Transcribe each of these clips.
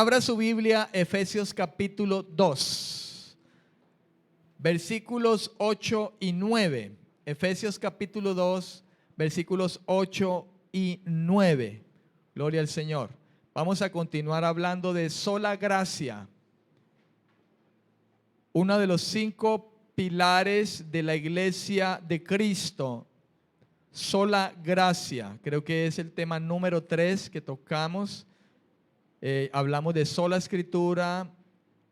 Abra su Biblia, Efesios capítulo 2, versículos 8 y 9. Efesios capítulo 2, versículos 8 y 9. Gloria al Señor. Vamos a continuar hablando de sola gracia. Uno de los 5 pilares de la iglesia de Cristo. Sola gracia. Creo que es el tema número 3 que tocamos. Hablamos de sola escritura,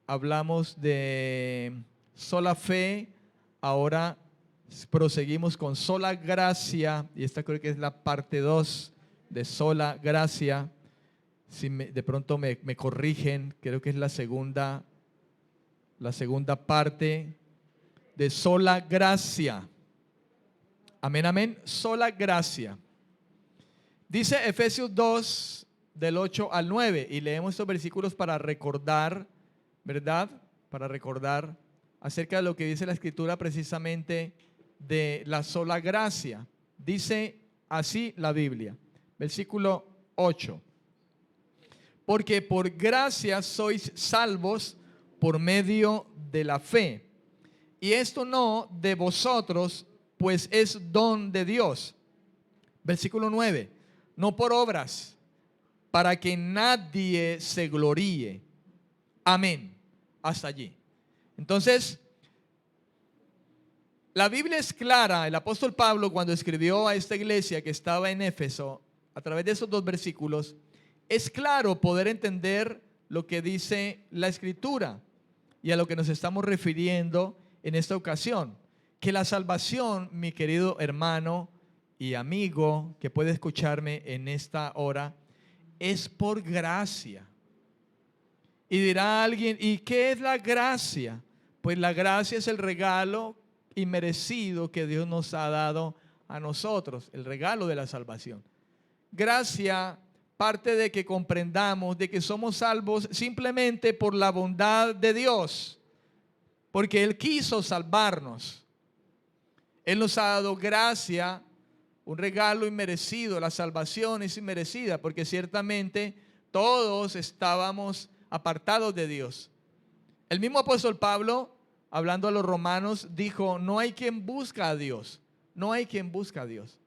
hablamos de sola fe, ahora proseguimos con sola gracia, y esta creo que es la parte 2 de sola gracia. Si de pronto me corrigen, creo que es la segunda parte de sola gracia. Amén, amén, sola gracia. Dice Efesios 2, del 8 al 9, y leemos estos versículos para recordar, ¿verdad? Para recordar acerca de lo que dice la Escritura precisamente de la sola gracia. Dice así la Biblia, versículo 8: porque por gracia sois salvos por medio de la fe, y esto no de vosotros, pues es don de Dios. Versículo 9: no por obras, para que nadie se gloríe. Amén. Hasta allí. Entonces, la Biblia es clara. El apóstol Pablo, cuando escribió a esta iglesia que estaba en Éfeso, a través de esos 2 versículos, es claro poder entender lo que dice la Escritura y a lo que nos estamos refiriendo en esta ocasión. Que la salvación, mi querido hermano y amigo que puede escucharme en esta hora, es por gracia. Y dirá alguien, ¿y qué es la gracia? Pues la gracia es el regalo inmerecido que Dios nos ha dado a nosotros, el regalo de la salvación. Gracia parte de que comprendamos de que somos salvos simplemente por la bondad de Dios, porque Él quiso salvarnos. Él nos ha dado gracia, un regalo inmerecido. La salvación es inmerecida porque ciertamente todos estábamos apartados de Dios. El mismo apóstol Pablo, hablando a los romanos, dijo: no hay quien busca a Dios, no hay quien busca a Dios.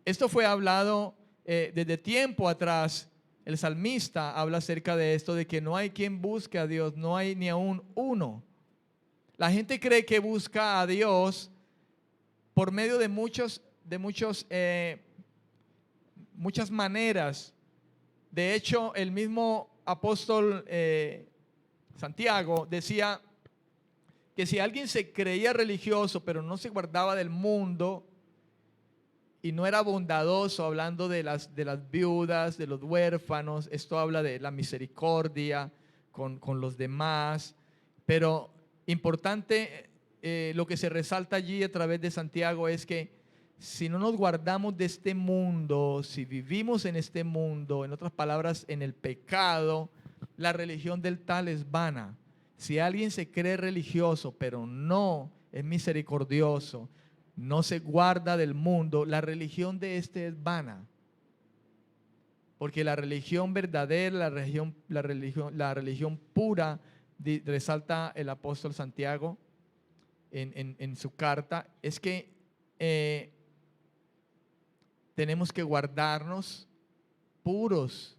Esto fue hablado desde tiempo atrás. El salmista habla acerca de esto, de que no hay quien busque a Dios, no hay ni aún uno. La gente cree que busca a Dios por medio de muchas maneras. De hecho, el mismo apóstol Santiago decía que si alguien se creía religioso pero no se guardaba del mundo y no era bondadoso, hablando de las viudas, de los huérfanos, esto habla de la misericordia con los demás. Pero importante, lo que se resalta allí a través de Santiago es que si no nos guardamos de este mundo, si vivimos en este mundo, en otras palabras, en el pecado, la religión del tal es vana. Si alguien se cree religioso pero no es misericordioso, no se guarda del mundo, la religión de este es vana. Porque la religión verdadera, la religión pura, resalta el apóstol Santiago en su carta, es que tenemos que guardarnos puros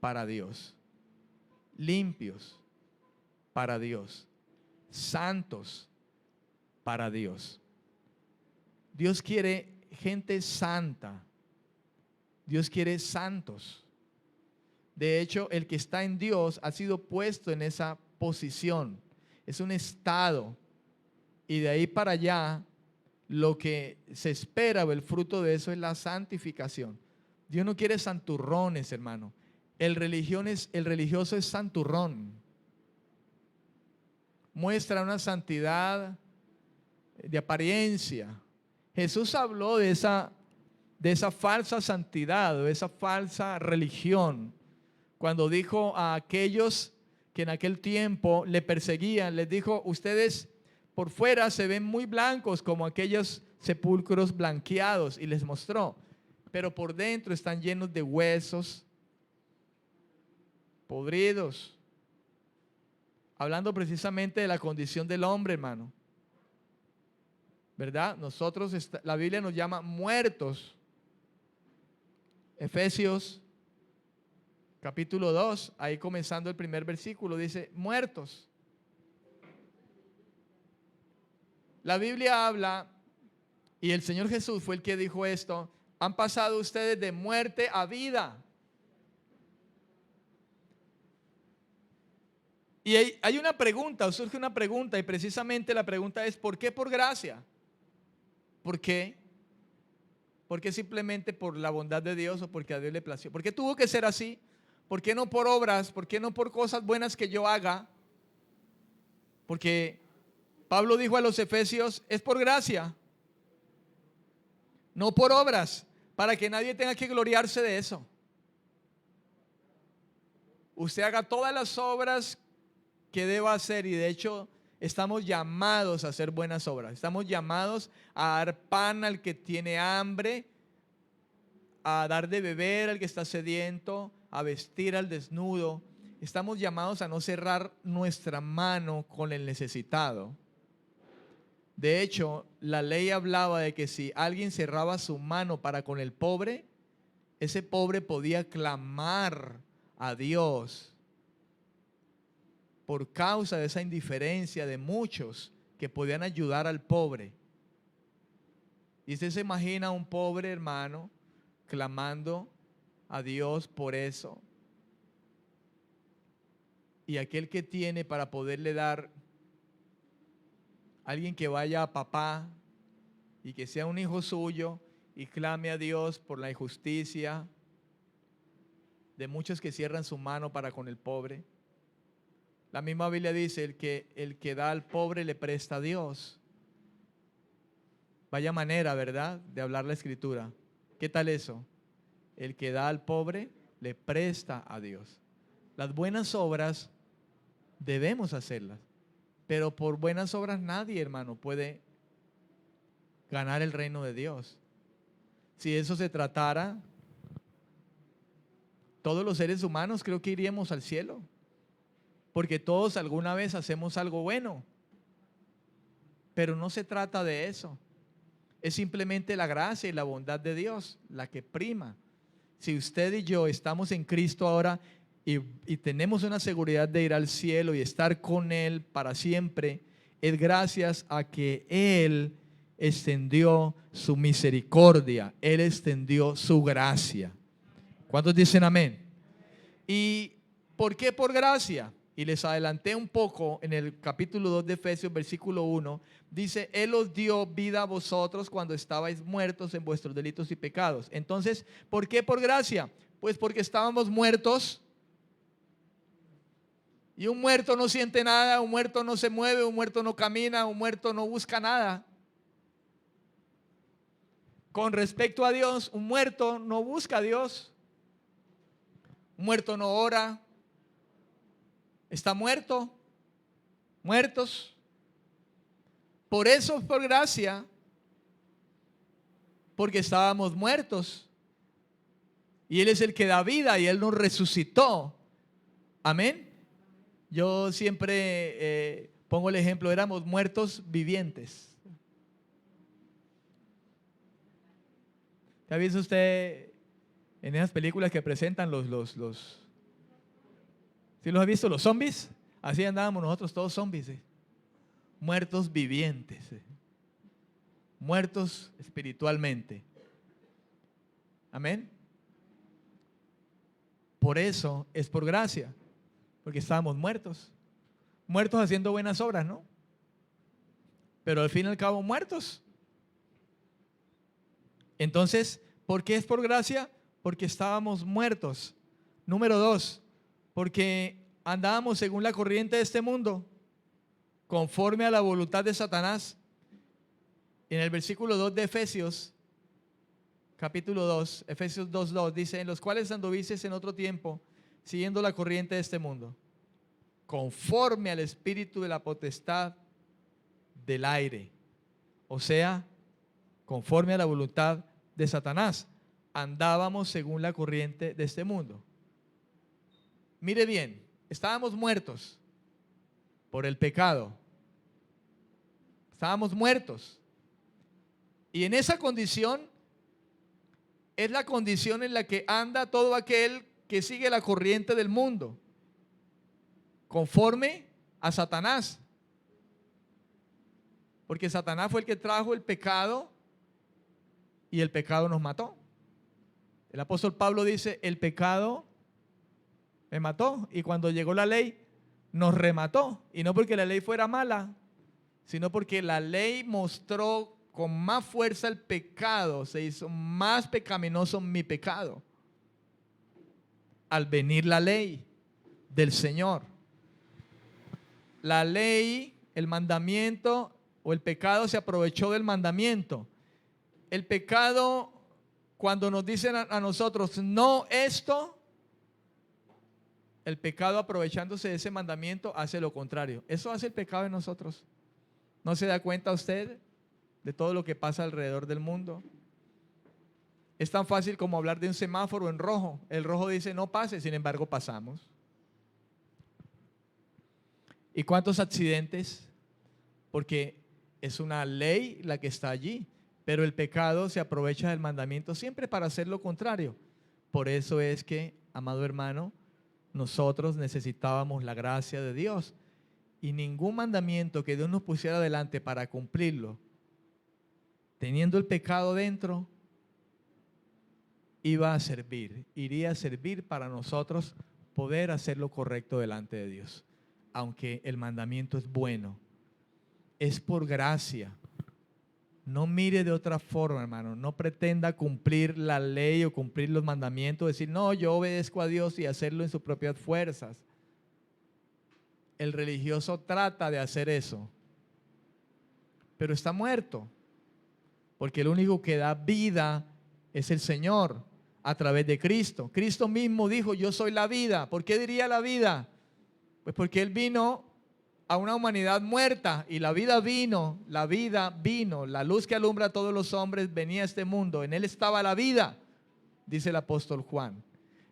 para Dios, limpios para Dios, santos para Dios. Dios quiere gente santa. Dios quiere santos. De hecho, el que está en Dios ha sido puesto en esa posición. Es un estado. Y de ahí para allá, lo que se espera o el fruto de eso es la santificación. Dios no quiere santurrones, hermano. El religioso es santurrón. Muestra una santidad de apariencia. Jesús habló de esa falsa santidad, de esa falsa religión, cuando dijo a aquellos que en aquel tiempo le perseguían, les dijo: ustedes por fuera se ven muy blancos como aquellos sepulcros blanqueados, y les mostró, pero por dentro están llenos de huesos podridos. Hablando precisamente de la condición del hombre, hermano. ¿Verdad? Nosotros, la Biblia nos llama muertos. Efesios capítulo 2, ahí comenzando el primer versículo, dice muertos. La Biblia habla, y el Señor Jesús fue el que dijo esto: han pasado ustedes de muerte a vida. Y hay una pregunta, o surge una pregunta, y precisamente la pregunta es: ¿por qué por gracia? ¿Por qué? ¿Por qué simplemente por la bondad de Dios o porque a Dios le plació? ¿Por qué tuvo que ser así? ¿Por qué no por obras? ¿Por qué no por cosas buenas que yo haga? Porque Pablo dijo a los efesios: es por gracia, no por obras, para que nadie tenga que gloriarse de eso. Usted haga todas las obras que deba hacer, y de hecho estamos llamados a hacer buenas obras. Estamos llamados a dar pan al que tiene hambre, a dar de beber al que está sediento, a vestir al desnudo. Estamos llamados a no cerrar nuestra mano con el necesitado. De hecho, la ley hablaba de que si alguien cerraba su mano para con el pobre, ese pobre podía clamar a Dios por causa de esa indiferencia de muchos que podían ayudar al pobre. Y usted se imagina a un pobre hermano clamando a Dios por eso. Y aquel que tiene para poderle dar, alguien que vaya a papá y que sea un hijo suyo y clame a Dios por la injusticia de muchos que cierran su mano para con el pobre. La misma Biblia dice: el que da al pobre le presta a Dios. Vaya manera, ¿verdad?, de hablar la Escritura. ¿Qué tal eso? El que da al pobre le presta a Dios. Las buenas obras debemos hacerlas, pero por buenas obras nadie, hermano, puede ganar el reino de Dios. Si eso se tratara, todos los seres humanos creo que iríamos al cielo, porque todos alguna vez hacemos algo bueno. Pero no se trata de eso. Es simplemente la gracia y la bondad de Dios la que prima. Si usted y yo estamos en Cristo ahora y tenemos una seguridad de ir al cielo y estar con Él para siempre, es gracias a que Él extendió su misericordia, Él extendió su gracia. ¿Cuántos dicen amén? ¿Y por qué por gracia? Y les adelanté un poco en el capítulo 2 de Efesios, versículo 1, dice: Él os dio vida a vosotros cuando estabais muertos en vuestros delitos y pecados. Entonces, ¿por qué por gracia? Pues porque estábamos muertos. Y un muerto no siente nada, un muerto no se mueve, un muerto no camina, un muerto no busca nada. Con respecto a Dios, un muerto no busca a Dios. Un muerto no ora. Está muerto, muertos. Por eso, por gracia, porque estábamos muertos. Y Él es el que da vida y Él nos resucitó. Amén. Yo siempre pongo el ejemplo: éramos muertos vivientes. ¿Ya ha visto usted en esas películas que presentan ¿sí los ha visto? Los zombies. Así andábamos nosotros todos zombies. Muertos vivientes. Muertos espiritualmente. Amén. Por eso es por gracia. Porque estábamos muertos. Muertos haciendo buenas obras, ¿no? Pero al fin y al cabo muertos. Entonces, ¿por qué es por gracia? Porque estábamos muertos. Número 2, porque andábamos según la corriente de este mundo, conforme a la voluntad de Satanás. En el versículo 2 de Efesios, capítulo 2, Efesios 2:2, dice: en los cuales anduvisteis en otro tiempo, siguiendo la corriente de este mundo, conforme al espíritu de la potestad del aire. O sea, conforme a la voluntad de Satanás. Andábamos según la corriente de este mundo. Mire bien, estábamos muertos por el pecado. Estábamos muertos. Y en esa condición es la condición en la que anda todo aquel que sigue la corriente del mundo, conforme a Satanás. Porque Satanás fue el que trajo el pecado y el pecado nos mató. El apóstol Pablo dice, el pecado me mató, y cuando llegó la ley nos remató, y no porque la ley fuera mala, sino porque la ley mostró con más fuerza el pecado, se hizo más pecaminoso mi pecado al venir la ley del Señor. La ley, el mandamiento o el pecado se aprovechó del mandamiento. El pecado, cuando nos dicen a nosotros no esto, el pecado, aprovechándose de ese mandamiento, hace lo contrario. Eso hace el pecado en nosotros. ¿No se da cuenta usted de todo lo que pasa alrededor del mundo? Es tan fácil como hablar de un semáforo en rojo. El rojo dice no pase, sin embargo pasamos. ¿Y cuántos accidentes? Porque es una ley la que está allí, pero el pecado se aprovecha del mandamiento siempre para hacer lo contrario. Por eso es que, amado hermano, nosotros necesitábamos la gracia de Dios, y ningún mandamiento que Dios nos pusiera delante para cumplirlo, teniendo el pecado dentro, iba a servir, iría a servir para nosotros poder hacer lo correcto delante de Dios. Aunque el mandamiento es bueno, es por gracia. No mire de otra forma, hermano. No pretenda cumplir la ley o cumplir los mandamientos, decir, no, yo obedezco a Dios, y hacerlo en sus propias fuerzas. El religioso trata de hacer eso, pero está muerto, porque el único que da vida es el Señor a través de Cristo. Cristo mismo dijo, yo soy la vida. ¿Por qué diría la vida? Pues porque Él vino a una humanidad muerta, y la vida vino, la luz que alumbra a todos los hombres venía a este mundo. En Él estaba la vida, dice el apóstol Juan.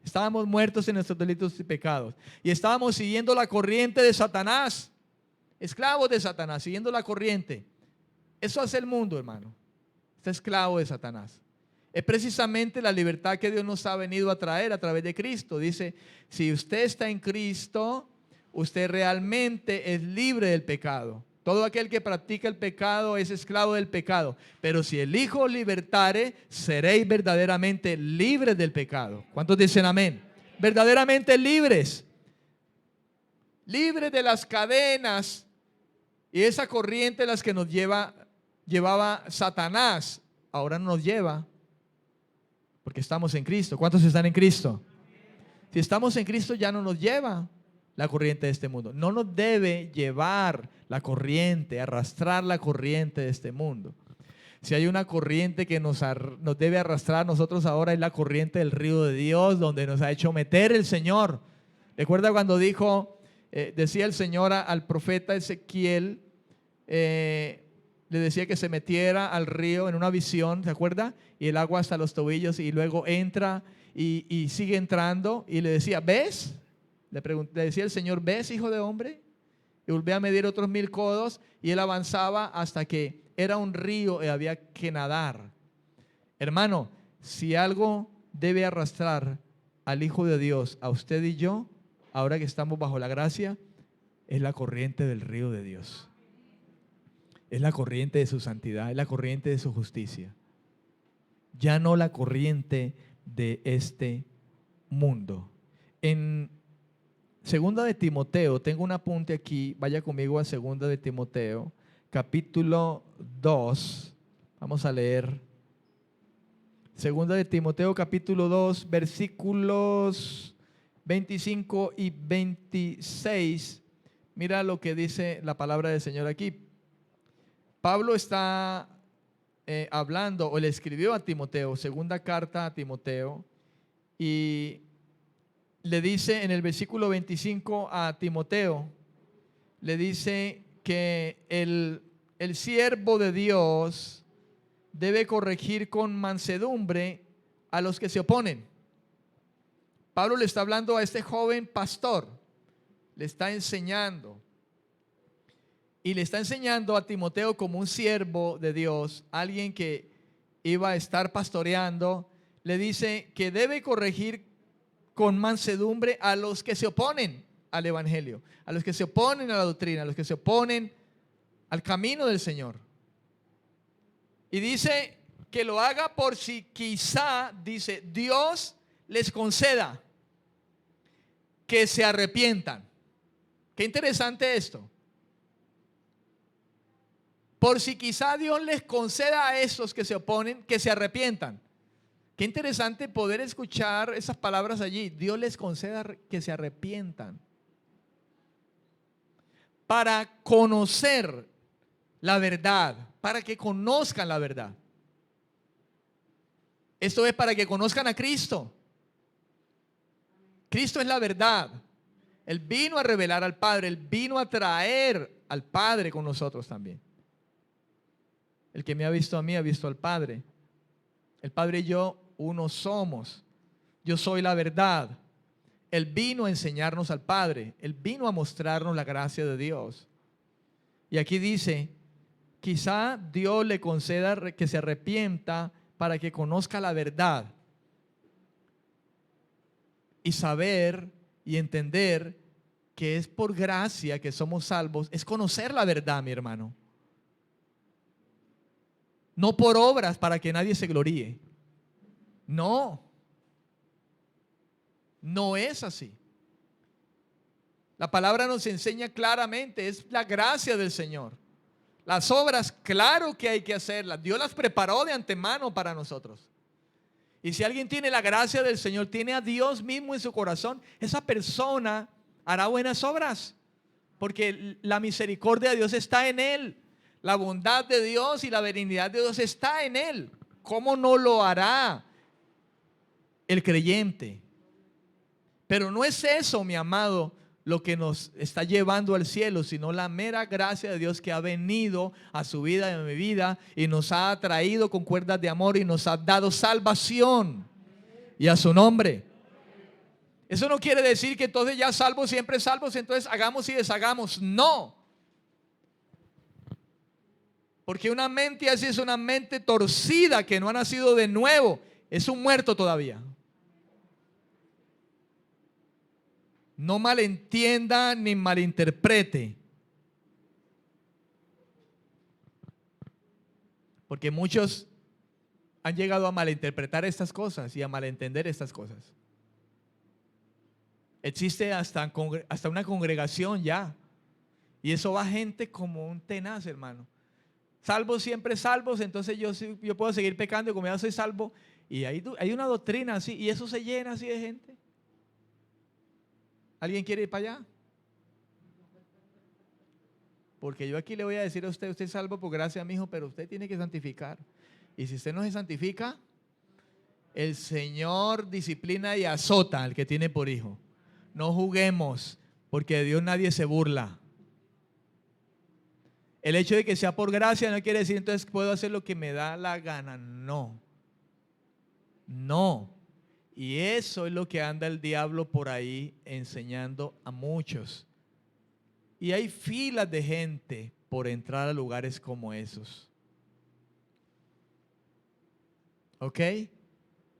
Estábamos muertos en nuestros delitos y pecados, y estábamos siguiendo la corriente de Satanás, esclavos de Satanás, siguiendo la corriente. Eso hace el mundo, hermano. Está esclavo de Satanás. Es precisamente la libertad que Dios nos ha venido a traer a través de Cristo. Dice, si usted está en Cristo, usted realmente es libre del pecado. Todo aquel que practica el pecado es esclavo del pecado. Pero si el Hijo os libertare, seréis verdaderamente libres del pecado. ¿Cuántos dicen amén? Verdaderamente libres. Libres de las cadenas y esa corriente en las que nos llevaba Satanás. Ahora no nos lleva, porque estamos en Cristo. ¿Cuántos están en Cristo? Si estamos en Cristo, ya no nos lleva la corriente de este mundo. No nos debe llevar la corriente, arrastrar la corriente de este mundo. Si hay una corriente que nos debe arrastrar a nosotros ahora, es la corriente del río de Dios, donde nos ha hecho meter el Señor. Recuerda cuando decía el Señor al profeta Ezequiel, le decía que se metiera al río en una visión, ¿se acuerda? Y el agua hasta los tobillos, y luego entra y sigue entrando, y le decía, ¿ves? Le decía el Señor, ¿ves, hijo de hombre? Y volvía a medir otros 1000 codos, y él avanzaba hasta que era un río y había que nadar. Hermano, si algo debe arrastrar al Hijo de Dios, a usted y yo, ahora que estamos bajo la gracia, es la corriente del río de Dios. Es la corriente de su santidad, es la corriente de su justicia. Ya no la corriente de este mundo. En Segunda de Timoteo, tengo un apunte aquí, vaya conmigo a Segunda de Timoteo, capítulo 2, vamos a leer. Segunda de Timoteo, capítulo 2, versículos 25 y 26. Mira lo que dice la palabra del Señor aquí. Pablo está hablando, o le escribió a Timoteo, segunda carta a Timoteo, y le dice en el versículo 25 a Timoteo, le dice que el siervo de Dios debe corregir con mansedumbre a los que se oponen. Pablo le está hablando a este joven pastor, le está enseñando. Y le está enseñando a Timoteo como un siervo de Dios, alguien que iba a estar pastoreando. Le dice que debe corregir con mansedumbre a los que se oponen al evangelio, a los que se oponen a la doctrina, a los que se oponen al camino del Señor. Y dice que lo haga por si quizá, dice, Dios les conceda que se arrepientan. Qué interesante esto. Por si quizá Dios les conceda a esos que se oponen que se arrepientan. Qué interesante poder escuchar esas palabras allí. Dios les conceda que se arrepientan. Para conocer la verdad, para que conozcan la verdad. Esto es para que conozcan a Cristo. Cristo es la verdad. Él vino a revelar al Padre, Él vino a traer al Padre con nosotros también. El que me ha visto a mí ha visto al Padre. El Padre y yo uno somos. Yo soy la verdad. Él vino a enseñarnos al Padre. Él vino a mostrarnos la gracia de Dios. Y aquí dice, quizá Dios le conceda que se arrepienta para que conozca la verdad. Y saber y entender que es por gracia que somos salvos. Es conocer la verdad, mi hermano. No por obras para que nadie se gloríe. No. No es así. La palabra nos enseña claramente, es la gracia del Señor. Las obras, claro que hay que hacerlas. Dios las preparó de antemano para nosotros. Y si alguien tiene la gracia del Señor, tiene a Dios mismo en su corazón, esa persona hará buenas obras. Porque la misericordia de Dios está en él. La bondad de Dios y la benignidad de Dios está en él. ¿Cómo no lo hará el creyente? Pero no es eso, mi amado, lo que nos está llevando al cielo, sino la mera gracia de Dios que ha venido a su vida y a mi vida y nos ha atraído con cuerdas de amor y nos ha dado salvación. Y a su nombre. Eso no quiere decir que entonces ya salvos, siempre salvos, entonces hagamos y deshagamos. No. Porque una mente así es una mente torcida que no ha nacido de nuevo. Es un muerto todavía. No malentienda ni malinterprete. Porque muchos han llegado a malinterpretar estas cosas y a malentender estas cosas. Existe hasta una congregación ya. Y eso va gente como un tenaz, hermano. Salvos siempre salvos, entonces yo puedo seguir pecando y como ya soy salvo. Y hay una doctrina así y eso se llena así de gente. ¿Alguien quiere ir para allá? Porque yo aquí le voy a decir a usted, usted es salvo por gracia, mi hijo, pero usted tiene que santificar. Y si usted no se santifica, el Señor disciplina y azota al que tiene por hijo. No juguemos, porque de Dios nadie se burla. El hecho de que sea por gracia no quiere decir entonces puedo hacer lo que me da la gana. No. No. Y eso es lo que anda el diablo por ahí enseñando a muchos. Y hay filas de gente por entrar a lugares como esos. ¿Ok?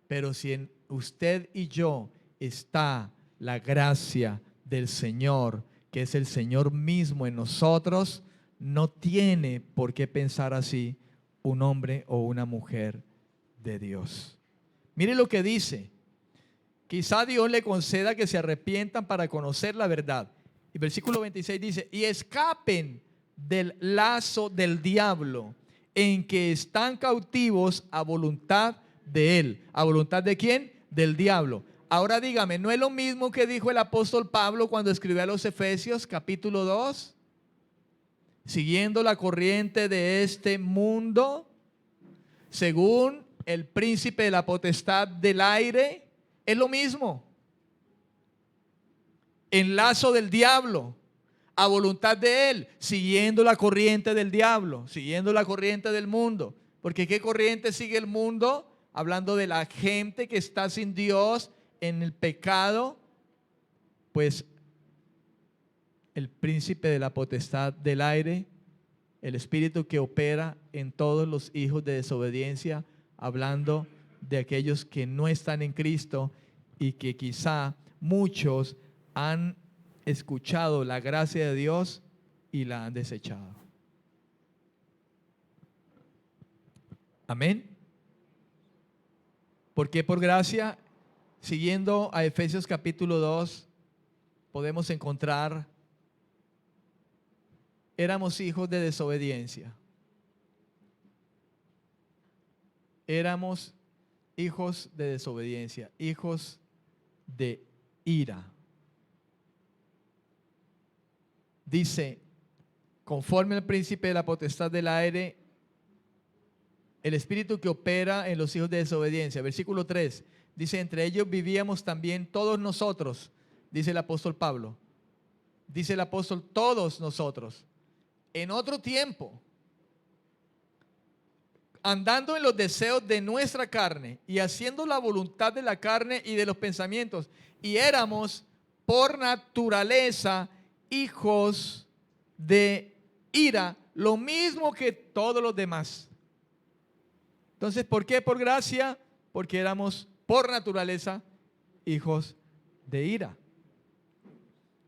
Pero si en usted y yo está la gracia del Señor, que es el Señor mismo en nosotros, no tiene por qué pensar así un hombre o una mujer de Dios. Mire lo que dice. Quizá Dios le conceda que se arrepientan para conocer la verdad. Y versículo 26 dice, y escapen del lazo del diablo en que están cautivos a voluntad de él. ¿A voluntad de quién? Del diablo. Ahora dígame, ¿no es lo mismo que dijo el apóstol Pablo cuando escribió a los Efesios capítulo 2? Siguiendo la corriente de este mundo, según el príncipe de la potestad del aire, es lo mismo. En lazo del diablo, a voluntad de él, siguiendo la corriente del diablo, siguiendo la corriente del mundo. Porque ¿qué corriente sigue el mundo? Hablando de la gente que está sin Dios en el pecado, pues el príncipe de la potestad del aire, el espíritu que opera en todos los hijos de desobediencia, hablando de aquellos que no están en Cristo y que quizá muchos han escuchado la gracia de Dios y la han desechado. Amén. ¿Por qué por gracia? Siguiendo a Efesios capítulo 2, podemos encontrar: éramos hijos de desobediencia. Éramos hijos de desobediencia, hijos de ira. Dice, conforme al príncipe de la potestad del aire, el espíritu que opera en los hijos de desobediencia. Versículo 3, dice, entre ellos vivíamos también todos nosotros, dice el apóstol Pablo. Dice el apóstol, todos nosotros, en otro tiempo, andando en los deseos de nuestra carne y haciendo la voluntad de la carne y de los pensamientos. Y éramos por naturaleza hijos de ira, lo mismo que todos los demás. Entonces, ¿por qué por gracia? Porque éramos por naturaleza hijos de ira.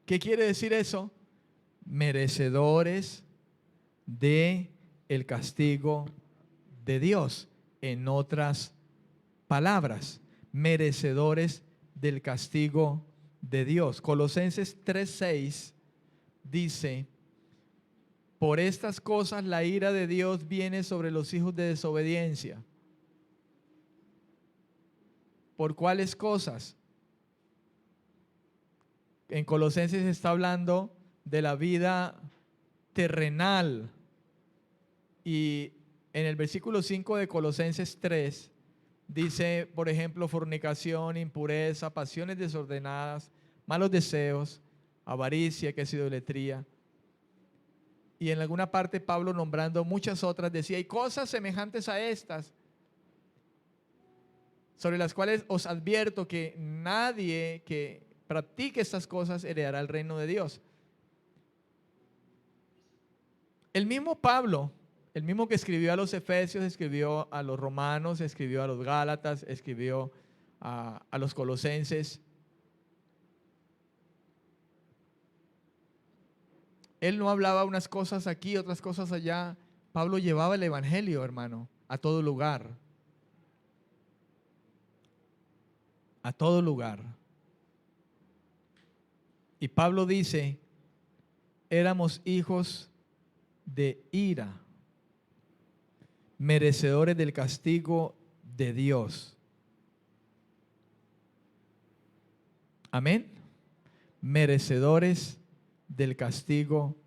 ¿Qué quiere decir eso? Merecedores de el castigo de Dios. En otras palabras, merecedores del castigo de Dios. Colosenses 3:6 dice, por estas cosas la ira de Dios viene sobre los hijos de desobediencia. ¿Por cuáles cosas? En Colosenses está hablando de la vida terrenal. Y en el versículo 5 de Colosenses 3 dice, por ejemplo, fornicación, impureza, pasiones desordenadas, malos deseos, avaricia, que es idolatría. Y en alguna parte Pablo, nombrando muchas otras, decía, hay cosas semejantes a estas, sobre las cuales os advierto que nadie que practique estas cosas heredará el reino de Dios. El mismo Pablo, el mismo que escribió a los Efesios, escribió a los Romanos, escribió a los Gálatas, escribió a los Colosenses. Él no hablaba unas cosas aquí, otras cosas allá. Pablo llevaba el evangelio, hermano, a todo lugar. A todo lugar. Y Pablo dice, éramos hijos de ira, merecedores del castigo de Dios. Amén. Merecedores del castigo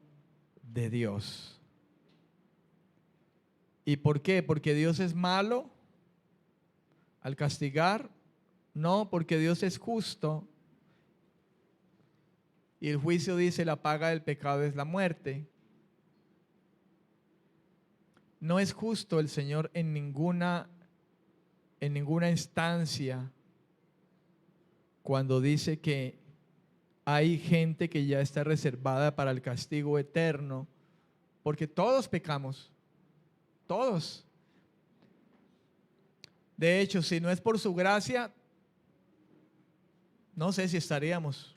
de Dios. ¿Y por qué? ¿Porque Dios es malo al castigar? No, porque Dios es justo. Y el juicio dice, la paga del pecado es la muerte. No es justo el Señor en ninguna instancia cuando dice que hay gente que ya está reservada para el castigo eterno, porque todos pecamos, todos. De hecho, si no es por su gracia, no sé si estaríamos.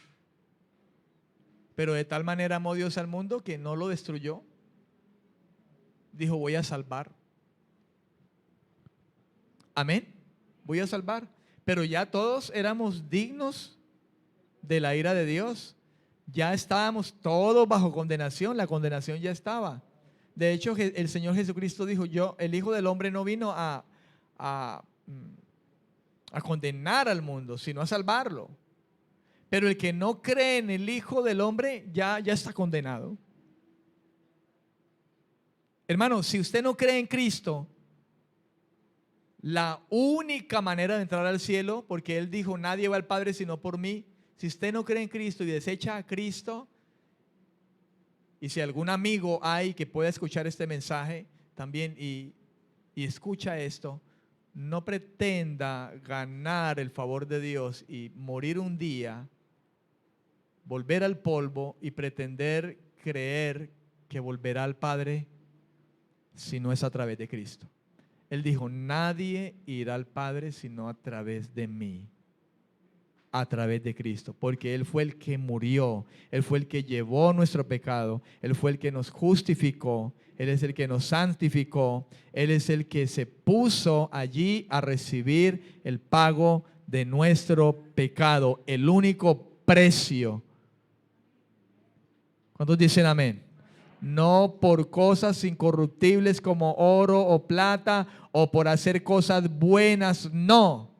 Pero de tal manera amó Dios al mundo que no lo destruyó. Dijo, voy a salvar. Amén. Voy a salvar. Pero ya todos éramos dignos de la ira de Dios. Ya estábamos todos bajo condenación. La condenación ya estaba. De hecho, el Señor Jesucristo dijo, el Hijo del Hombre no vino a condenar al mundo, sino a salvarlo. Pero el que no cree en el Hijo del Hombre ya está condenado. Hermano, si usted no cree en Cristo, la única manera de entrar al cielo, porque Él dijo, nadie va al Padre sino por mí. Si usted no cree en Cristo y desecha a Cristo, y si algún amigo hay que pueda escuchar este mensaje también y escucha esto, no pretenda ganar el favor de Dios y morir un día, volver al polvo y pretender creer que volverá al Padre si no es a través de Cristo. Él dijo, nadie irá al Padre sino a través de mí, a través de Cristo, porque Él fue el que murió, Él fue el que llevó nuestro pecado, Él fue el que nos justificó, Él es el que nos santificó, Él es el que se puso allí a recibir el pago de nuestro pecado, el único precio. ¿Cuántos dicen amén? No por cosas incorruptibles como oro o plata o por hacer cosas buenas, no.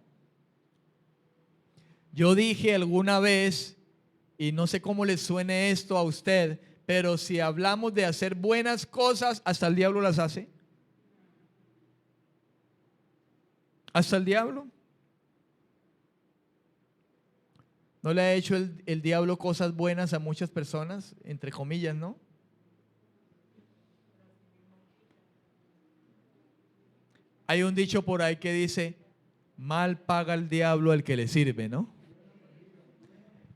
Yo dije alguna vez, y no sé cómo le suene esto a usted, pero si hablamos de hacer buenas cosas, hasta el diablo las hace. Hasta el diablo. ¿No le ha hecho el diablo cosas buenas a muchas personas? Entre comillas, ¿no? Hay un dicho por ahí que dice, mal paga el diablo al que le sirve, ¿no?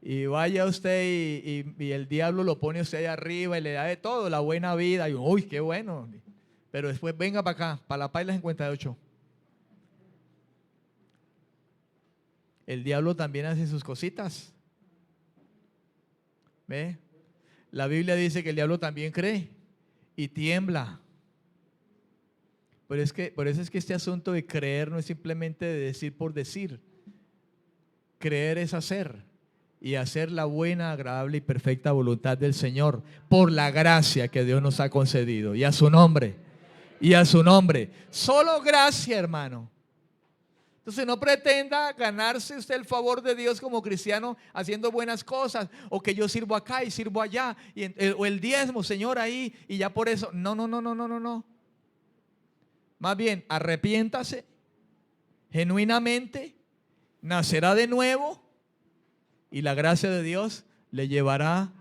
Y vaya usted y el diablo lo pone usted ahí arriba y le da de todo, la buena vida. Y uy, qué bueno. Pero después venga para acá, para la paila 58. El diablo también hace sus cositas. ¿Ve? La Biblia dice que el diablo también cree y tiembla. Por eso es que este asunto de creer no es simplemente de decir por decir. Creer es hacer. Y hacer la buena, agradable y perfecta voluntad del Señor por la gracia que Dios nos ha concedido. Y a su nombre. Y a su nombre. Solo gracia, hermano. Entonces no pretenda ganarse usted el favor de Dios como cristiano haciendo buenas cosas, o que yo sirvo acá y sirvo allá, o el diezmo, Señor, ahí, y ya por eso. No, no, no, no, no, no, no. Más bien, arrepiéntase genuinamente, nacerá de nuevo y la gracia de Dios le llevará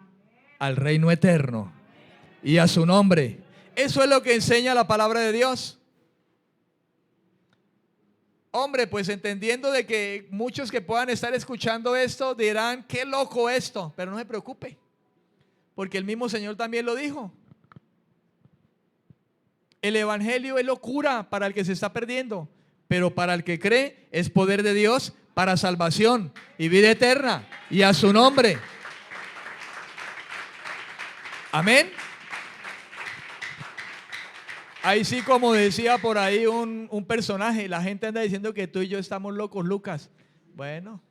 al reino eterno y a su nombre. Eso es lo que enseña la palabra de Dios. Hombre, pues entendiendo de que muchos que puedan estar escuchando esto dirán, qué loco esto, pero no se preocupe, porque el mismo Señor también lo dijo. El evangelio es locura para el que se está perdiendo, pero para el que cree es poder de Dios para salvación y vida eterna, y a su nombre. Amén. Ahí sí, como decía por ahí un personaje, la gente anda diciendo que tú y yo estamos locos, Lucas. Bueno,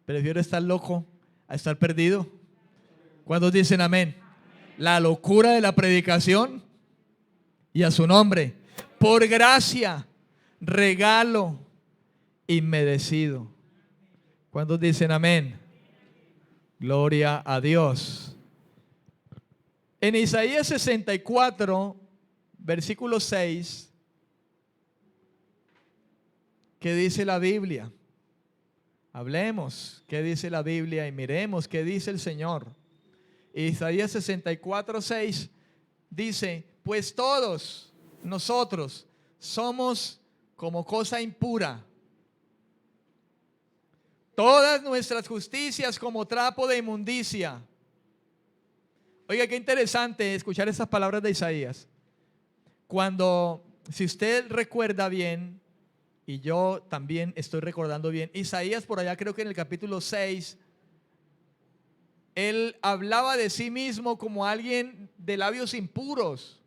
prefiero estar loco a estar perdido. ¿Cuántos dicen amén? La locura de la predicación y a su nombre, por gracia, regalo inmerecido. ¿Cuántos dicen amén? Gloria a Dios. En Isaías 64, versículo 6, ¿qué dice la Biblia? Hablemos qué dice la Biblia y miremos qué dice el Señor. Isaías 64, 6 dice, pues todos nosotros somos como cosa impura, todas nuestras justicias como trapo de inmundicia. Oiga, qué interesante escuchar estas palabras de Isaías. Cuando, si usted recuerda bien, y yo también estoy recordando bien, Isaías por allá creo que en el capítulo 6, él hablaba de sí mismo como alguien de labios impuros.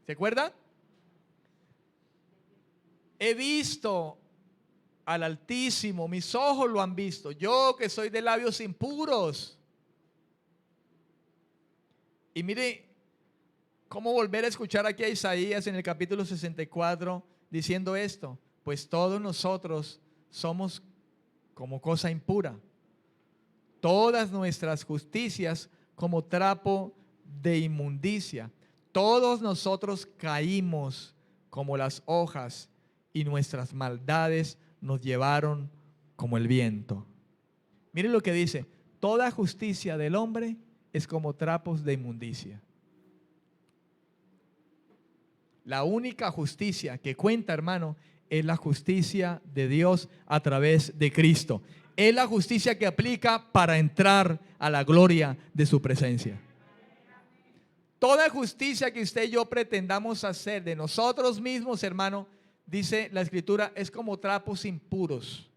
¿Se acuerda? He visto al Altísimo, mis ojos lo han visto, yo que soy de labios impuros. Y mire cómo volver a escuchar aquí a Isaías en el capítulo 64 diciendo esto, pues todos nosotros somos como cosa impura, todas nuestras justicias como trapo de inmundicia, todos nosotros caímos como las hojas y nuestras maldades nos llevaron como el viento. Mire lo que dice, toda justicia del hombre es como trapos de inmundicia. La única justicia que cuenta, hermano, es la justicia de Dios a través de Cristo. Es la justicia que aplica para entrar a la gloria de su presencia. Toda justicia que usted y yo pretendamos hacer de nosotros mismos, hermano, dice la Escritura, es como trapos impuros.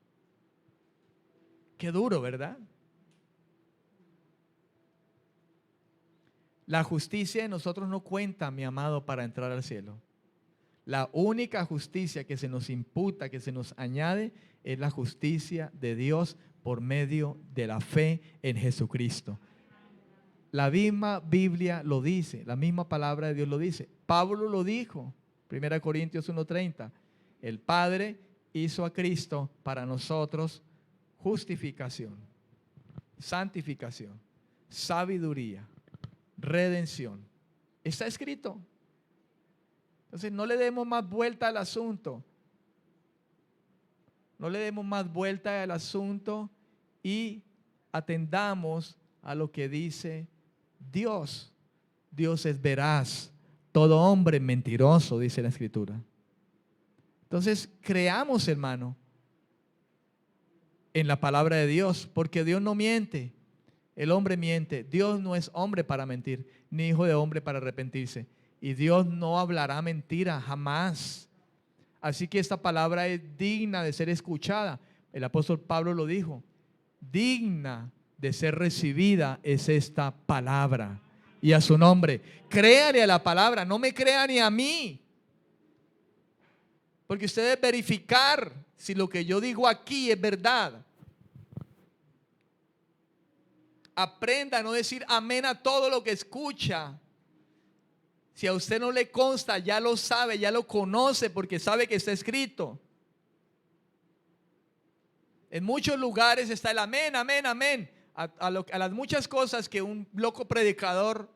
Qué duro, ¿verdad? La justicia de nosotros no cuenta, mi amado, para entrar al cielo. La única justicia que se nos imputa, que se nos añade, es la justicia de Dios por medio de la fe en Jesucristo. La misma Biblia lo dice, la misma palabra de Dios lo dice. Pablo lo dijo, 1 Corintios 1:30. El Padre hizo a Cristo para nosotros justificación, santificación, sabiduría, redención. Está escrito. Entonces no le demos más vuelta al asunto. No le demos más vuelta al asunto y atendamos a lo que dice Dios. Dios es veraz. Todo hombre mentiroso, dice la Escritura. Entonces creamos, hermano, en la palabra de Dios, porque Dios no miente. El hombre miente. Dios no es hombre para mentir, ni hijo de hombre para arrepentirse. Y Dios no hablará mentira jamás. Así que esta palabra es digna de ser escuchada. El apóstol Pablo lo dijo. Digna de ser recibida es esta palabra. Y a su nombre, créale a la palabra, no me crea ni a mí. Porque usted debe verificar si lo que yo digo aquí es verdad. Aprenda a no decir amén a todo lo que escucha. Si a usted no le consta, ya lo sabe, ya lo conoce porque sabe que está escrito. En muchos lugares está el amén, amén, amén. A las muchas cosas que un loco predicador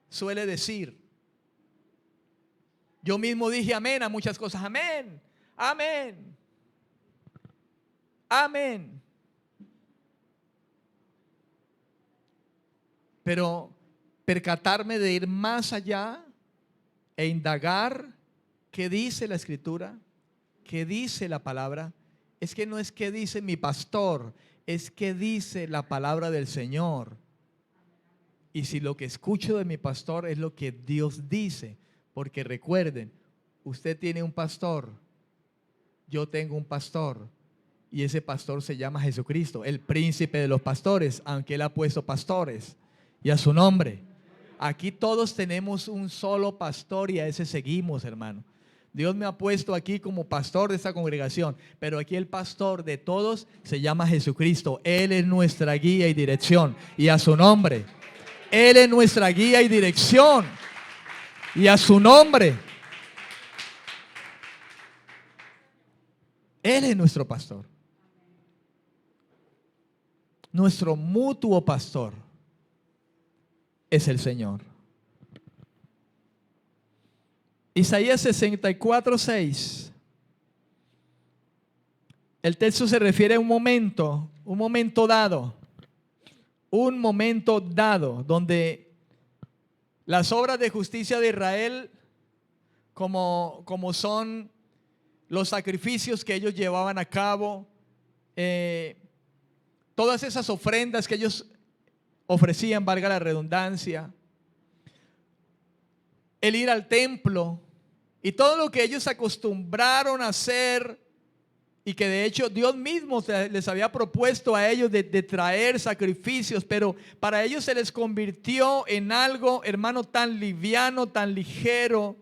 suele decir. Yo mismo dije amén a muchas cosas. Amén, amén, amén. Pero percatarme de ir más allá e indagar qué dice la Escritura, qué dice la palabra, es que no es qué dice mi pastor, es qué dice la palabra del Señor. Y si lo que escucho de mi pastor es lo que Dios dice, porque recuerden, usted tiene un pastor, yo tengo un pastor, y ese pastor se llama Jesucristo, el príncipe de los pastores, aunque Él ha puesto pastores, y a su nombre. Aquí todos tenemos un solo pastor y a ese seguimos, hermano. Dios me ha puesto aquí como pastor de esta congregación, pero aquí el pastor de todos se llama Jesucristo. Él es nuestra guía y dirección, y a su nombre. Él es nuestra guía y dirección, y a su nombre. Él es nuestro pastor, nuestro mutuo pastor es el Señor. Isaías 64:6. El texto se refiere a un momento dado, donde las obras de justicia de Israel, como son los sacrificios que ellos llevaban a cabo, todas esas ofrendas que ellos ofrecían, valga la redundancia, el ir al templo y todo lo que ellos acostumbraron a hacer, y que de hecho Dios mismo les había propuesto a ellos de traer sacrificios, pero para ellos se les convirtió en algo, hermano, tan liviano, tan ligero,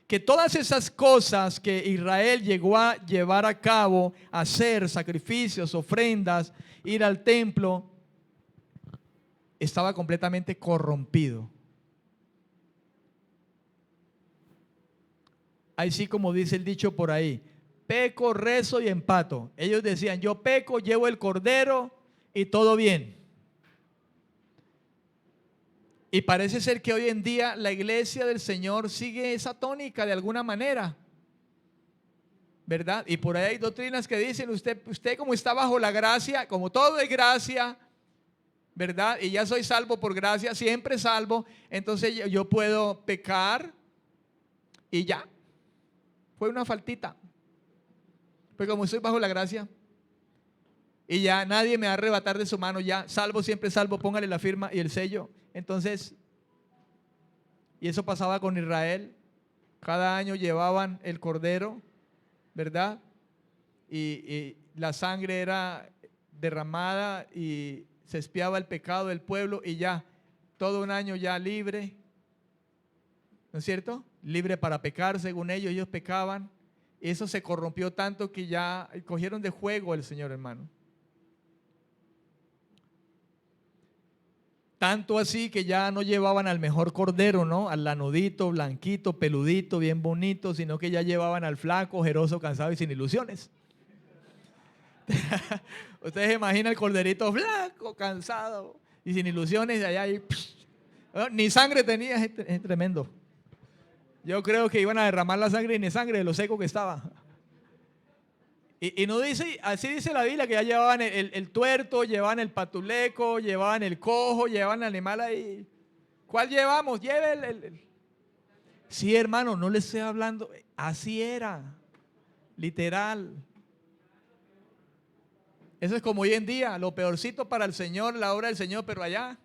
que todas esas cosas que Israel llegó a llevar a cabo, hacer sacrificios, ofrendas, ir al templo, estaba completamente corrompido. Así como dice el dicho por ahí, peco, rezo y empato. Ellos decían, yo peco, llevo el cordero y todo bien. Y parece ser que hoy en día la iglesia del Señor sigue esa tónica de alguna manera, ¿verdad? Y por ahí hay doctrinas que dicen, usted como está bajo la gracia, como todo es gracia, ¿verdad? Y ya soy salvo por gracia, siempre salvo, entonces yo puedo pecar y ya, Fue una faltita. Pero como estoy bajo la gracia y ya nadie me va a arrebatar de su mano, ya salvo, siempre salvo, póngale la firma y el sello. Entonces, y eso pasaba con Israel. Cada año llevaban el cordero, ¿verdad? Y la sangre era derramada y se expiaba el pecado del pueblo y ya, todo un año ya libre, ¿no es cierto? Libre para pecar, según ellos pecaban. Eso se corrompió tanto que ya cogieron de juego al Señor, hermano. Tanto así que ya no llevaban al mejor cordero, ¿no? Al lanudito, blanquito, peludito, bien bonito, sino que ya llevaban al flaco, ojeroso, cansado y sin ilusiones. Ustedes se imaginan el corderito flaco, cansado y sin ilusiones de allá y ni sangre tenía, es tremendo. Yo creo que iban a derramar la sangre y ni sangre de lo seco que estaba. Y no dice, así dice la Biblia, que ya llevaban el tuerto, llevaban el patuleco, llevaban el cojo, llevaban el animal ahí. ¿Cuál llevamos? Lleve el. Sí, hermano, no le estoy hablando. Así era, literal. Eso es como hoy en día, lo peorcito para el Señor, la obra del Señor, pero allá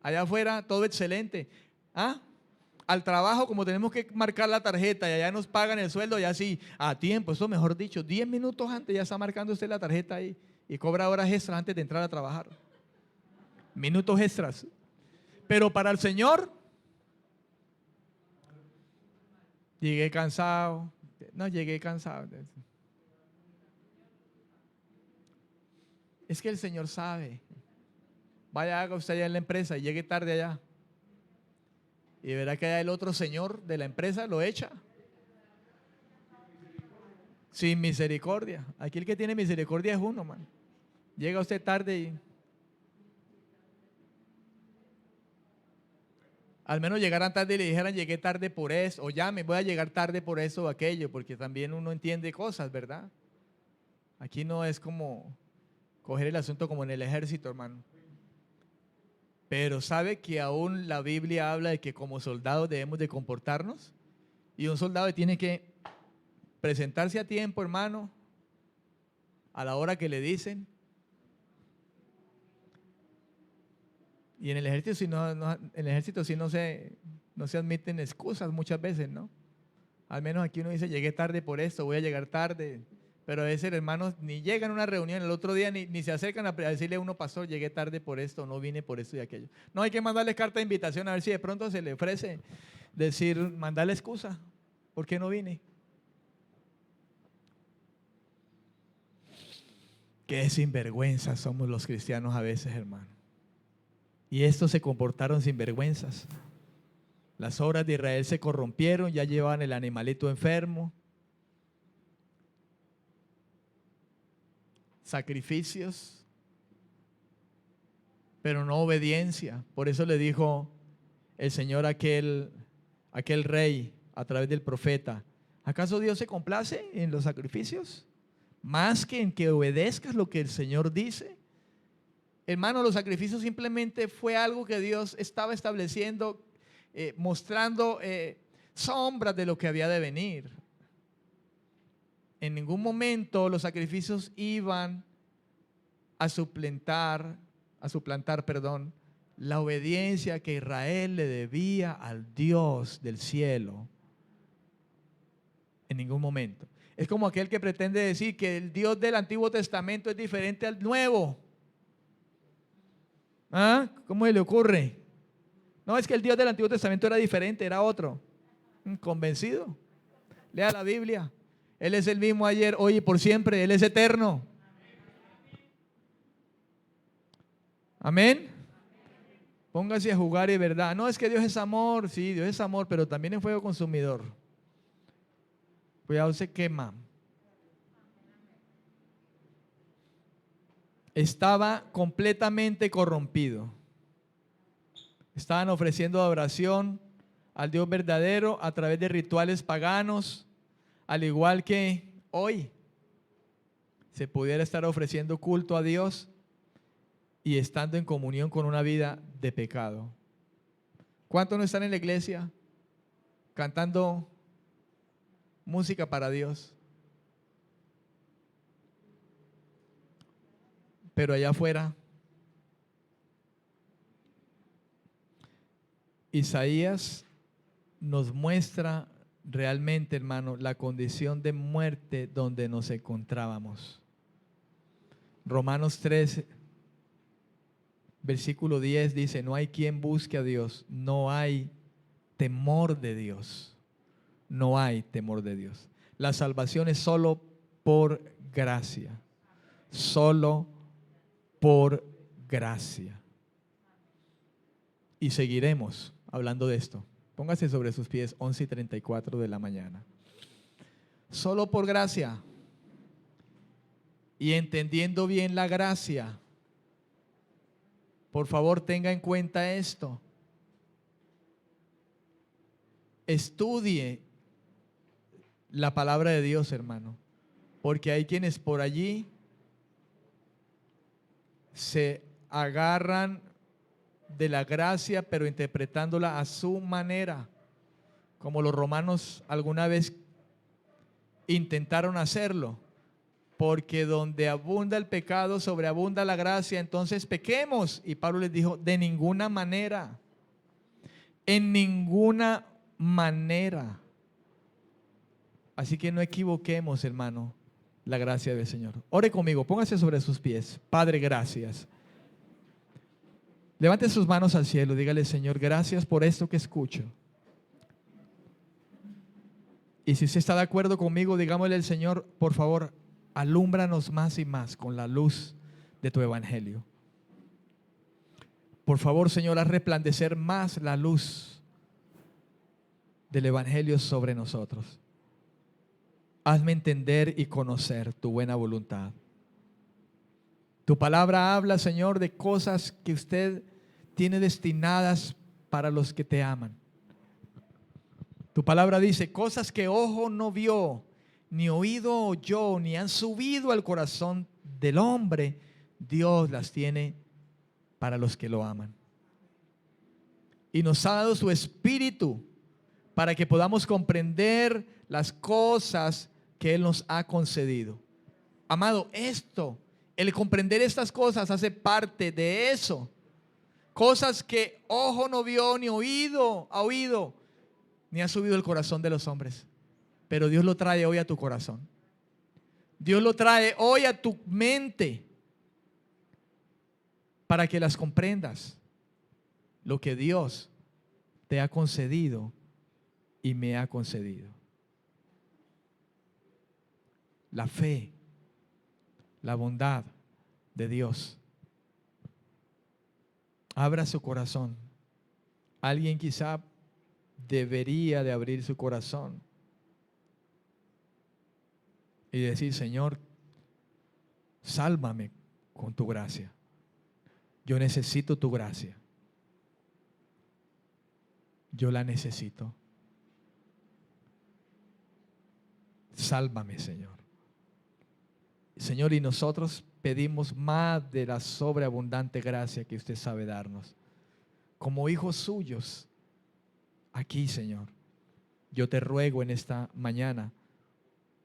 afuera, todo excelente. ¿Ah? Al trabajo, como tenemos que marcar la tarjeta y allá nos pagan el sueldo, ya sí, a tiempo, eso mejor dicho, 10 minutos antes ya está marcando usted la tarjeta ahí y cobra horas extras antes de entrar a trabajar. Minutos extras. Pero para el Señor, llegué cansado. No, llegué cansado. Es que el Señor sabe. Vaya, haga usted allá en la empresa y llegue tarde allá. Y verá que allá el otro señor de la empresa lo echa. Sin misericordia. Aquí el que tiene misericordia es uno, man. Llega usted tarde y al menos llegaran tarde y le dijeran llegué tarde por eso, o ya me voy a llegar tarde por eso o aquello, porque también uno entiende cosas, ¿verdad? Aquí no es como coger el asunto como en el ejército, hermano. Pero sabe que aún la Biblia habla de que como soldados debemos de comportarnos, y un soldado tiene que presentarse a tiempo, hermano, a la hora que le dicen. Y en el ejército sí no se admiten excusas muchas veces, ¿no? Al menos aquí uno dice, llegué tarde por esto, voy a llegar tarde. Pero a veces, hermanos, ni llegan a una reunión, el otro día ni se acercan a decirle a uno, pastor, llegué tarde por esto, no vine por esto y aquello. No, hay que mandarle carta de invitación a ver si de pronto se le ofrece decir, mandarle excusa, ¿por qué no vine? Qué sinvergüenzas somos los cristianos a veces, hermano. Y estos se comportaron sinvergüenzas. Las obras de Israel se corrompieron, ya llevaban el animalito enfermo. Sacrificios, pero no obediencia. Por eso le dijo el Señor a aquel rey a través del profeta, ¿acaso Dios se complace en los sacrificios? Más que en que obedezcas lo que el Señor dice. Hermano, los sacrificios simplemente fue algo que Dios estaba estableciendo, mostrando sombras de lo que había de venir. En ningún momento los sacrificios iban a suplantar, la obediencia que Israel le debía al Dios del cielo. En ningún momento. Es como aquel que pretende decir que el Dios del Antiguo Testamento es diferente al Nuevo. ¿Ah? ¿Cómo se le ocurre? No, es que el Dios del Antiguo Testamento era diferente, era otro. ¿Convencido? Lea la Biblia. Él es el mismo ayer, hoy y por siempre. Él es eterno. Amén. Póngase a jugar y verdad. No, es que Dios es amor. Sí, Dios es amor, pero también es fuego consumidor. Cuidado, se quema. Estaba completamente corrompido. Estaban ofreciendo adoración al Dios verdadero a través de rituales paganos, al igual que hoy se pudiera estar ofreciendo culto a Dios y estando en comunión con una vida de pecado. ¿Cuántos no están en la iglesia cantando música para Dios. Pero allá afuera, Isaías nos muestra realmente, hermano, la condición de muerte donde nos encontrábamos. Romanos 13, versículo 10 dice, no hay quien busque a Dios, no hay temor de Dios, no hay temor de Dios. La salvación es solo por gracia, solo por gracia. Y seguiremos hablando de esto. Póngase sobre sus pies, 11:34 de la mañana. Solo por gracia. Y entendiendo bien la gracia, por favor tenga en cuenta esto. Estudie la palabra de Dios, hermano, porque hay quienes por allí se agarran de la gracia, pero interpretándola a su manera, como los romanos alguna vez intentaron hacerlo, porque donde abunda el pecado, sobreabunda la gracia, entonces pequemos. Y Pablo les dijo, de ninguna manera, en ninguna manera. Así que no equivoquemos, hermano, la gracia del Señor. Ore conmigo, póngase sobre sus pies. Padre, gracias. Levante sus manos al cielo, dígale, Señor, gracias por esto que escucho. Y si usted está de acuerdo conmigo, digámosle al Señor, por favor, alúmbranos más y más con la luz de tu evangelio. Por favor, Señor, haz resplandecer más la luz del evangelio sobre nosotros. Hazme entender y conocer tu buena voluntad. Tu palabra habla, Señor, de cosas que usted tiene destinadas para los que te aman. Tu palabra dice, cosas que ojo no vio, ni oído oyó, ni han subido al corazón del hombre, Dios las tiene para los que lo aman. Y nos ha dado su espíritu para que podamos comprender las cosas que Él nos ha concedido. Amado, el comprender estas cosas hace parte de eso. Cosas que ojo no vio, ni oído ha oído, ni ha subido el corazón de los hombres. Pero Dios lo trae hoy a tu corazón. Dios lo trae hoy a tu mente para que las comprendas. Lo que Dios te ha concedido y me ha concedido. La fe, la bondad de Dios. Abra su corazón. Alguien quizá debería de abrir su corazón y decir, Señor, sálvame con tu gracia. Yo necesito tu gracia. Yo la necesito. Sálvame, Señor. Señor, y nosotros pedimos más de la sobreabundante gracia que usted sabe darnos. Como hijos suyos, aquí, Señor, yo te ruego en esta mañana,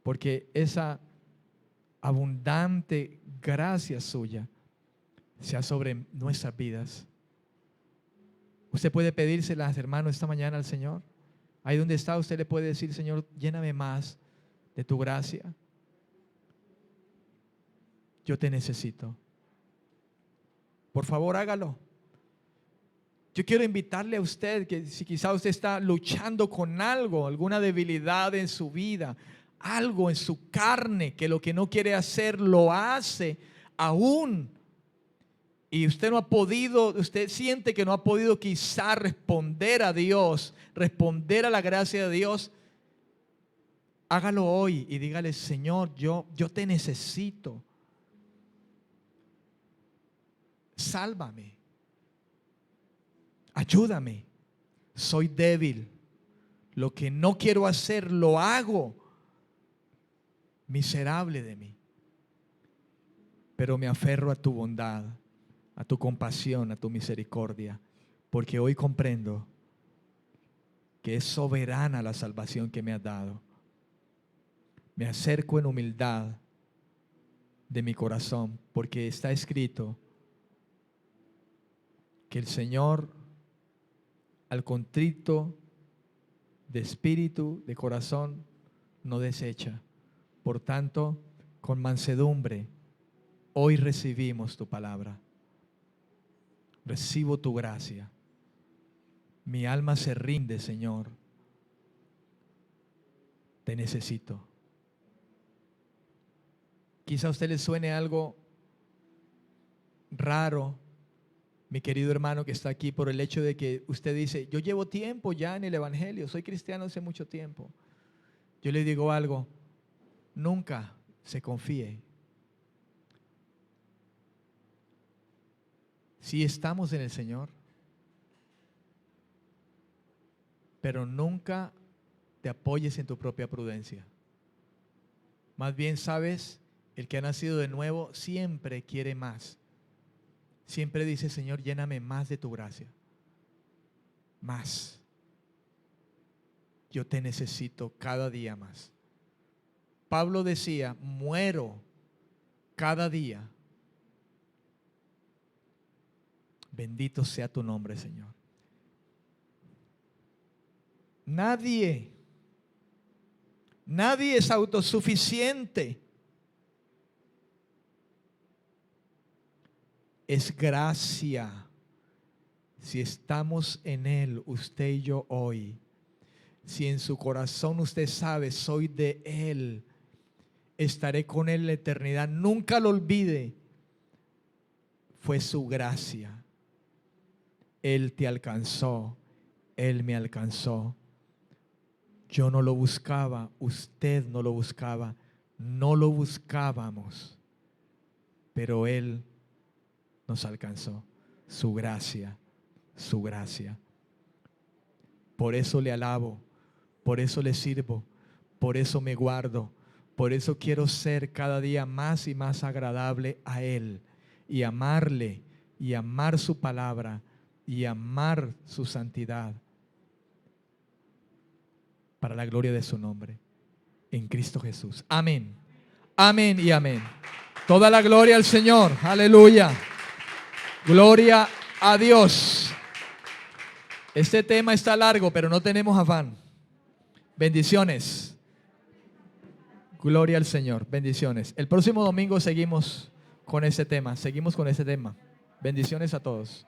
porque esa abundante gracia suya sea sobre nuestras vidas. Usted puede pedírselas, hermano, esta mañana al Señor. Ahí donde está, usted le puede decir, Señor, lléname más de tu gracia. Yo te necesito. Por favor, hágalo. Yo quiero invitarle a usted que si quizá usted está luchando con algo, alguna debilidad en su vida, algo en su carne, que lo que no quiere hacer lo hace aún, y usted no ha podido, usted siente que no ha podido quizá responder a Dios, responder a la gracia de Dios, hágalo hoy y dígale, Señor, yo te necesito. Sálvame. Ayúdame. Soy débil. Lo que no quiero hacer lo hago. Miserable de mí. Pero me aferro a tu bondad, a tu compasión, a tu misericordia, porque hoy comprendo que es soberana la salvación que me has dado. Me acerco en humildad de mi corazón, porque está escrito que el Señor al contrito de espíritu, de corazón, no desecha. Por tanto, con mansedumbre, hoy recibimos tu palabra. Recibo tu gracia. Mi alma se rinde, Señor. Te necesito. Quizá a usted le suene algo raro, mi querido hermano que está aquí, por el hecho de que usted dice, yo llevo tiempo ya en el Evangelio, soy cristiano hace mucho tiempo. Yo le digo algo, nunca se confíe. Sí estamos en el Señor, pero nunca te apoyes en tu propia prudencia. Más bien, sabes, el que ha nacido de nuevo siempre quiere más. Siempre dice, Señor, lléname más de tu gracia. Más. Yo te necesito cada día más. Pablo decía, muero cada día. Bendito sea tu nombre, Señor. Nadie es autosuficiente. Es gracia. Si estamos en Él, usted y yo hoy, si en su corazón usted sabe, soy de Él, estaré con Él en la eternidad. Nunca lo olvide. Fue su gracia. Él te alcanzó. Él me alcanzó. Yo no lo buscaba. Usted no lo buscaba. No lo buscábamos. Pero Él nos alcanzó. Su gracia. Su gracia. Por eso le alabo. Por eso le sirvo. Por eso me guardo. Por eso quiero ser cada día más y más agradable a Él. Y amarle. Y amar su palabra. Y amar su santidad. Para la gloria de su nombre. En Cristo Jesús. Amén. Amén y amén. Toda la gloria al Señor. Aleluya. Gloria a Dios. Este tema está largo, pero no tenemos afán. Bendiciones. Gloria al Señor. Bendiciones. El próximo domingo seguimos con ese tema. Seguimos con ese tema. Bendiciones a todos.